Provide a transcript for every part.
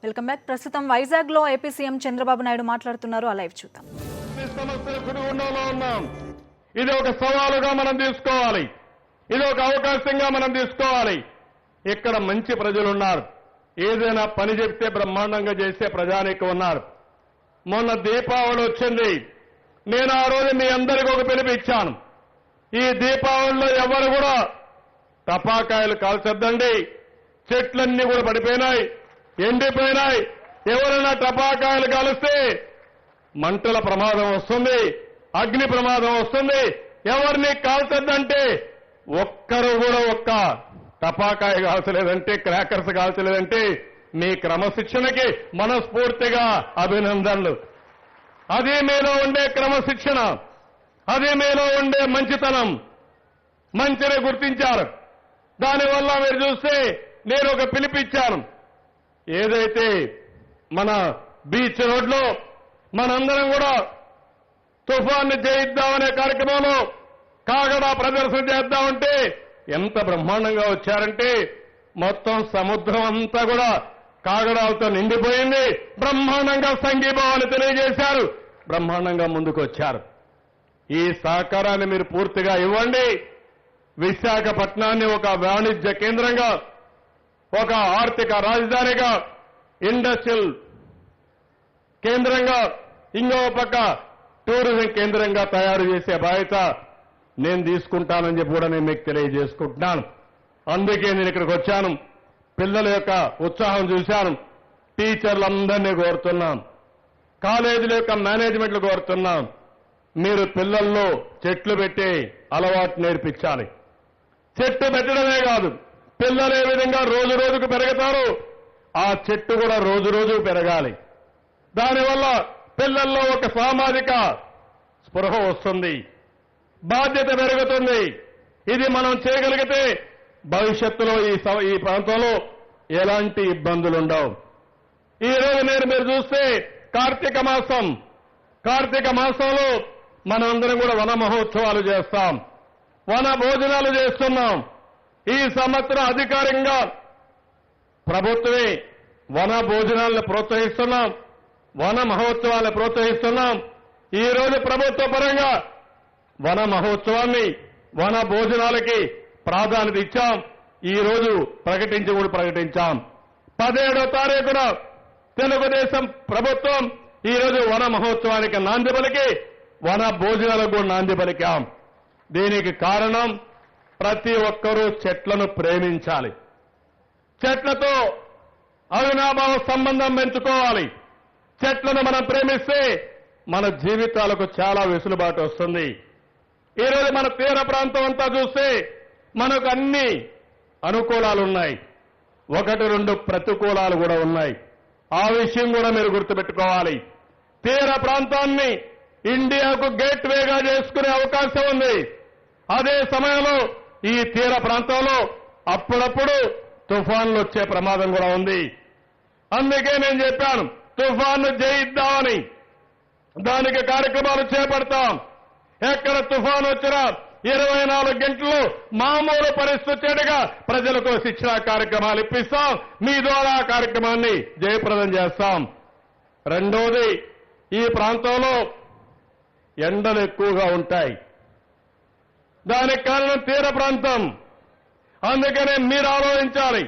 Welcome back. ప్రస్తుతం వైజాగ్ లో AP CM Chandrababu Naidu మాట్లాడుతున్నారు. ఆ లైవ్ చూద్దాం. ఇది ఒక సవాలుగా మనం తీసుకోవాలి, ఇది ఒక అవకాశంగా మనం తీసుకోవాలి. ఇక్కడ మంచి ప్రజలు ఉన్నారు, ఏదైనా పని చెప్తే బ్రహ్మాండంగా చేసే ప్రజానీకం ఉన్నారు. మొన్న దీపావళి వచ్చింది, నేను ఆ రోజు మీ అందరికీ ఒక పిలుపు ఇచ్చాను. ఈ దీపావళిలో ఎవరు కూడా టపాకాయలు కాల్చొద్దండి, చెట్లన్నీ కూడా పడిపోయినాయి, ఎండిపోయినాయి. ఎవరైనా టపాకాయలు కాలిస్తే మంటల ప్రమాదం వస్తుంది, అగ్ని ప్రమాదం వస్తుంది. ఎవరిని కాల్చొద్దంటే ఒక్కరు కూడా ఒక్క టపాకాయ కాల్చలేదంటే, క్రాకర్స్ కాల్చలేదంటే మీ క్రమశిక్షణకి మనస్ఫూర్తిగా అభినందనలు. అది మీలో ఉండే క్రమశిక్షణ, అది మీలో ఉండే మంచితనం, మంచిని గుర్తించారు. దానివల్ల మీరు చూస్తే నేను ఒక పిలిపిచ్చాను. ఏదైతే మన బీచ్ రోడ్లో మనందరం కూడా తుఫాన్ని జయిద్దామనే కార్యక్రమంలో కాగడా ప్రదర్శన చేద్దామంటే ఎంత బ్రహ్మాండంగా వచ్చారంటే మొత్తం సముద్రం అంతా కూడా కాగడాలతో నిండిపోయింది. బ్రహ్మాండంగా సంఘీభావాలు తెలియజేశారు, బ్రహ్మాండంగా ముందుకు వచ్చారు. ఈ సహకారాన్ని మీరు పూర్తిగా ఇవ్వండి. విశాఖపట్నాన్ని ఒక వాణిజ్య కేంద్రంగా, ఒక ఆర్థిక రాజధానిగా, ఇండస్ట్రియల్ కేంద్రంగా, ఇంకో పక్క టూరిజం కేంద్రంగా తయారు చేసే బాధ్యత నేను తీసుకుంటానని చెప్పి కూడా నేను మీకు తెలియజేసుకుంటున్నాను. అందుకే నేను ఇక్కడికి వచ్చాను. పిల్లల యొక్క ఉత్సాహం చూశాను. టీచర్లందరినీ కోరుతున్నాం, కాలేజీల యొక్క మేనేజ్మెంట్లు కోరుతున్నాం, మీరు పిల్లల్లో చెట్లు పెట్టే అలవాటు నేర్పించాలి. చెట్టు పెట్టడమే కాదు, పిల్లలు ఏ విధంగా రోజు రోజుకు పెరుగుతారో ఆ చెట్టు కూడా రోజు రోజుకు పెరగాలి. దానివల్ల పిల్లల్లో ఒక సామాజిక స్పృహ వస్తుంది, బాధ్యత పెరుగుతుంది. ఇది మనం చేయగలిగితే భవిష్యత్తులో ఈ ప్రాంతంలో ఎలాంటి ఇబ్బందులు ఉండవు. ఈ రోజు మీరు చూస్తే కార్తీక మాసంలో మనందరం కూడా వన మహోత్సవాలు చేస్తాం, వన భోజనాలు చేస్తున్నాం. ఈ సంవత్సరం అధికారికంగా ప్రభుత్వమే వన భోజనాలను ప్రోత్సహిస్తున్నాం, వన మహోత్సవాలను ప్రోత్సహిస్తున్నాం. ఈ రోజు ప్రభుత్వ పరంగా వన మహోత్సవాన్ని, వన భోజనాలకి ప్రాధాన్యత ఇచ్చాం. ఈ రోజు ప్రకటించాం. 17వ తారీఖున తెలుగుదేశం ప్రభుత్వం ఈ రోజు వన మహోత్సవానికి నాంది పలికి, వన భోజనాలకు కూడా నాంది పలికాం. దీనికి కారణం ప్రతి ఒక్కరూ చెట్లను ప్రేమించాలి, చెట్లతో అవినాభావ సంబంధం పెంచుకోవాలి. చెట్లను మనం ప్రేమిస్తే మన జీవితాలకు చాలా వెసులుబాటు వస్తుంది. ఈరోజు మన తీర ప్రాంతం అంతా చూస్తే మనకు అన్ని అనుకూలాలు ఉన్నాయి, 1-2 ప్రతికూలాలు కూడా ఉన్నాయి. ఆ విషయం కూడా మీరు గుర్తుపెట్టుకోవాలి. తీర ప్రాంతాన్ని ఇండియాకు గేట్ వేగా చేసుకునే అవకాశం ఉంది. అదే సమయంలో ఈ తీర ప్రాంతంలో అప్పుడప్పుడు తుఫాన్లు వచ్చే ప్రమాదం కూడా ఉంది. అందుకే నేను చెప్పాను, తుఫాన్ను జయిద్దామని. దానికి కార్యక్రమాలు చేపడతాం. ఎక్కడ తుఫాన్ వచ్చినా 24 గంటలు మామూలు పరిస్థితి వచ్చేట్టుగా ప్రజలకు శిక్షణ కార్యక్రమాలు ఇప్పిస్తాం. మీ ద్వారా ఆ కార్యక్రమాన్ని జయప్రదం చేస్తాం. రెండోది, ఈ ప్రాంతంలో ఎండలు ఎక్కువగా ఉంటాయి. దానికి కారణం తీర ప్రాంతం. అందుకనే మీరు ఆలోచించాలి,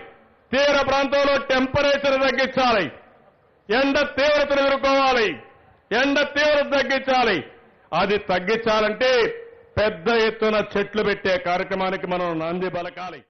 తీర ప్రాంతంలో టెంపరేచర్ తగ్గించాలి, ఎండ తీవ్రతను ఎదుర్కోవాలి, ఎండ తీవ్రత తగ్గించాలి. అది తగ్గించాలంటే పెద్ద ఎత్తున చెట్లు పెట్టే కార్యక్రమానికి మనం నాంది పలకాలి.